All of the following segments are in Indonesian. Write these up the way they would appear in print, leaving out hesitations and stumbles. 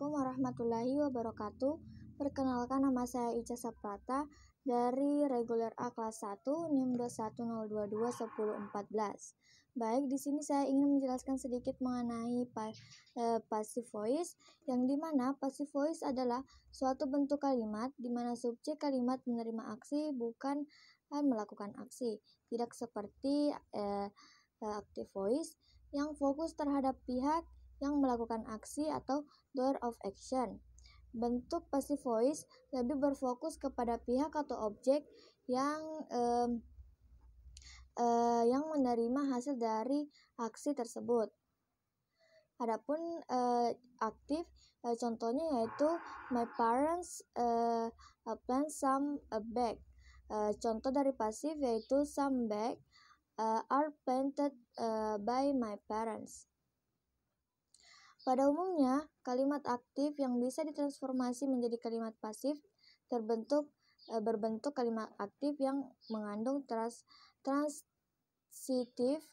Assalamualaikum warahmatullahi wabarakatuh. Perkenalkan, nama saya Ica Saprata dari reguler A kelas 1 NIM 210221014. Baik, di sini saya ingin menjelaskan sedikit mengenai passive voice, yang dimana passive voice adalah suatu bentuk kalimat di mana subjek kalimat menerima aksi bukan melakukan aksi. Tidak seperti active voice yang fokus terhadap pihak yang melakukan aksi atau doer of action. Bentuk passive voice lebih berfokus kepada pihak atau objek yang menerima hasil dari aksi tersebut. Adapun aktif, contohnya yaitu my parents plant some bag. Contoh dari pasif yaitu some bag are planted by my parents. Pada umumnya, kalimat aktif yang bisa ditransformasi menjadi kalimat pasif berbentuk kalimat aktif yang mengandung transitive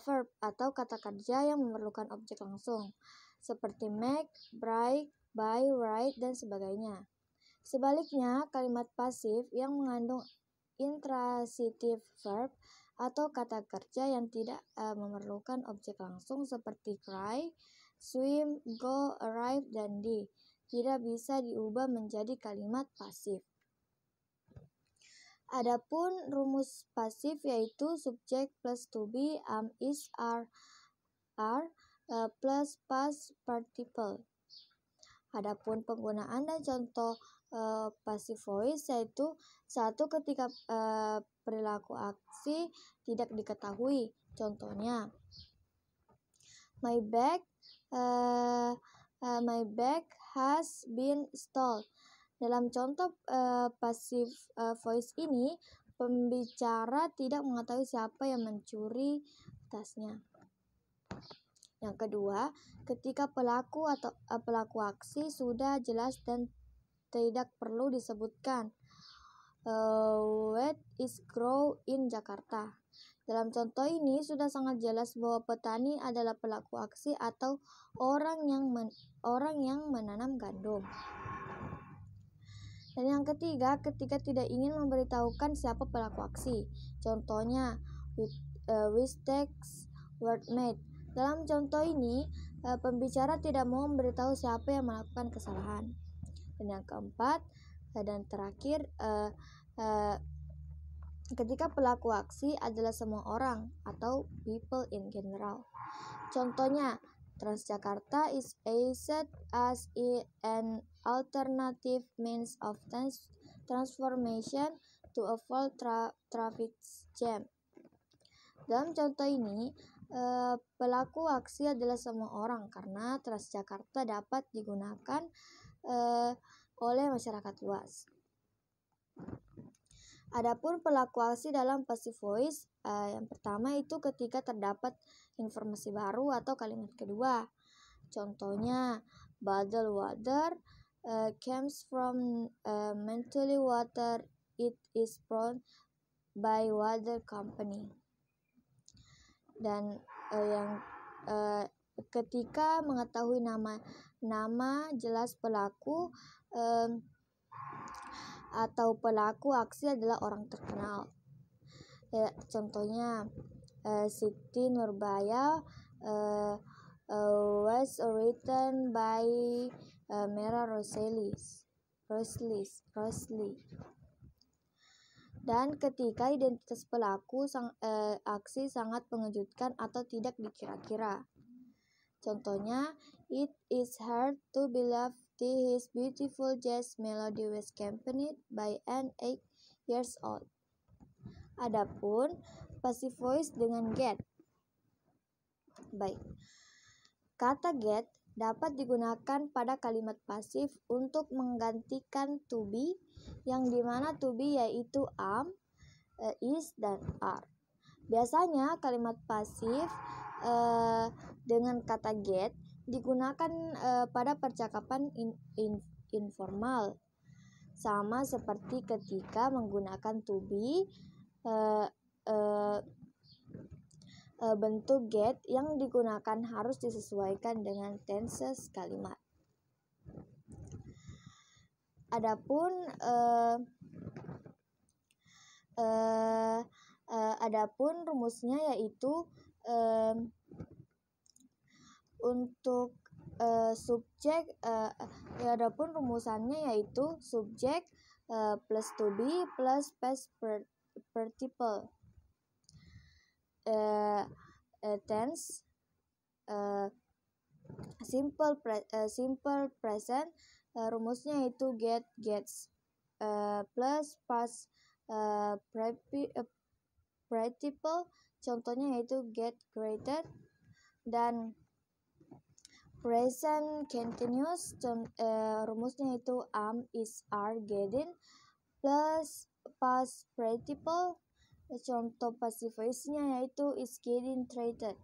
verb atau kata kerja yang memerlukan objek langsung, seperti make, break, buy, write, dan sebagainya. Sebaliknya, kalimat pasif yang mengandung intransitive verb atau kata kerja yang tidak memerlukan objek langsung, seperti cry, swim, go, arrive, dan di, tidak bisa diubah menjadi kalimat pasif. Adapun rumus pasif yaitu subjek plus to be, am, is, are plus past participle. Adapun penggunaan dan contoh passive voice yaitu 1. Ketika perilaku aksi tidak diketahui. Contohnya, my bag has been stolen. Dalam contoh passive voice ini, pembicara tidak mengetahui siapa yang mencuri tasnya. Yang kedua, ketika pelaku aksi sudah jelas dan tidak perlu disebutkan. Wheat is grown in Jakarta. Dalam contoh ini sudah sangat jelas bahwa petani adalah pelaku aksi atau orang yang menanam gandum. Dan yang ketiga, ketika tidak ingin memberitahukan siapa pelaku aksi. Contohnya, mistakes were made. Dalam contoh ini, pembicara tidak mau memberitahu siapa yang melakukan kesalahan. Dan yang keempat dan terakhir, ketika pelaku aksi adalah semua orang atau people in general. Contohnya, Transjakarta is used as an alternative means of transformation to avoid traffic jam. Dalam contoh ini, pelaku aksi adalah semua orang karena Transjakarta dapat digunakan oleh masyarakat luas. Adapun pelaku aksi dalam passive voice, yang pertama itu ketika terdapat informasi baru atau kalimat kedua. Contohnya, bottled water comes from mentally water, it is brought by water company. Dan yang ketika mengetahui nama jelas pelaku atau pelaku aksi adalah orang terkenal. Contohnya, Siti Nurbaya was written by Mira Rosli. Dan ketika identitas pelaku aksi sangat mengejutkan atau tidak dikira-kira. Contohnya, it is hard to believe his beautiful jazz melody was accompanied by an 8 years old. Adapun passive voice dengan get. Baik. Kata get dapat digunakan pada kalimat pasif untuk menggantikan to be, yang dimana to be yaitu am, is, dan are. Biasanya kalimat pasif dengan kata get digunakan pada percakapan informal, sama seperti ketika menggunakan to be. Bentuk get yang digunakan harus disesuaikan dengan tenses kalimat. Adapun rumusnya yaitu untuk subjek, adapun rumusannya yaitu subjek plus to be plus past participle. Tense, simple present, rumusnya yaitu get, gets, plus past participle, contohnya yaitu get, greater. Dan present continuous, rumusnya yaitu am, is, are, getting, plus past participle, contoh passive voice-nya yaitu is getting treated.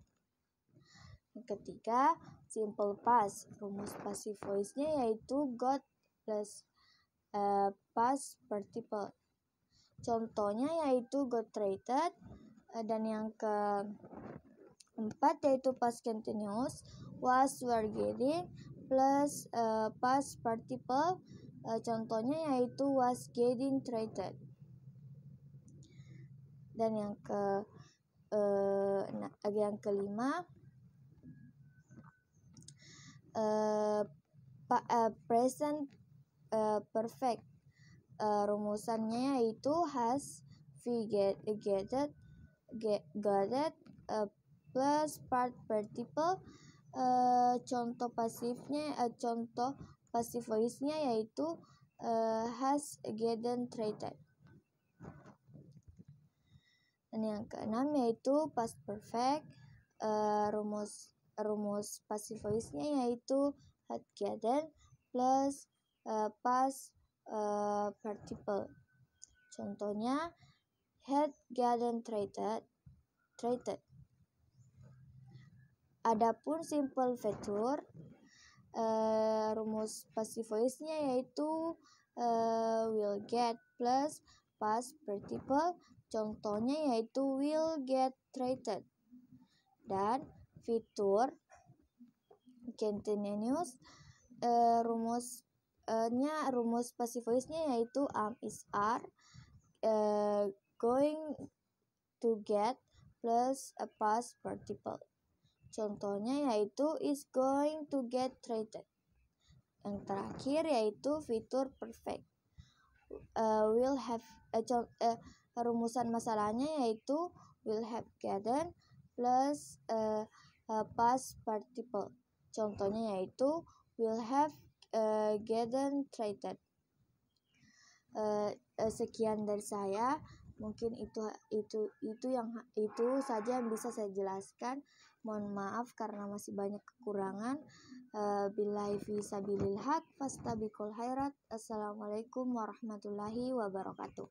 Yang ketiga, simple past, rumus passive voice-nya yaitu got plus past participle, contohnya yaitu got treated. Dan yang keempat yaitu past continuous, was, were, getting, plus past participle, contohnya yaitu was getting treated. Dan yang kelima, present perfect, rumusannya yaitu has, we gathered, plus part participle, contoh passive voice-nya yaitu has, gotten, treated. Dan yang keenam yaitu past perfect, rumus passive voice-nya yaitu had, gotten, plus past participle, contohnya had, gotten, treated. Adapun simple future, rumus passive voice-nya yaitu will get plus past participle, contohnya yaitu will get treated. Dan future continuous, rumus passive voice-nya yaitu am, is, are, going to get plus a past participle, contohnya yaitu is going to get treated. Yang terakhir yaitu future perfect, will have, rumusan masalahnya yaitu will have gotten plus past participle, contohnya yaitu will have gotten treated. Sekian dari saya, mungkin itu saja yang bisa saya jelaskan. Mohon maaf karena masih banyak kekurangan. Billahi fi sabilil haq fastabiqul khairat. Assalamualaikum warahmatullahi wabarakatuh.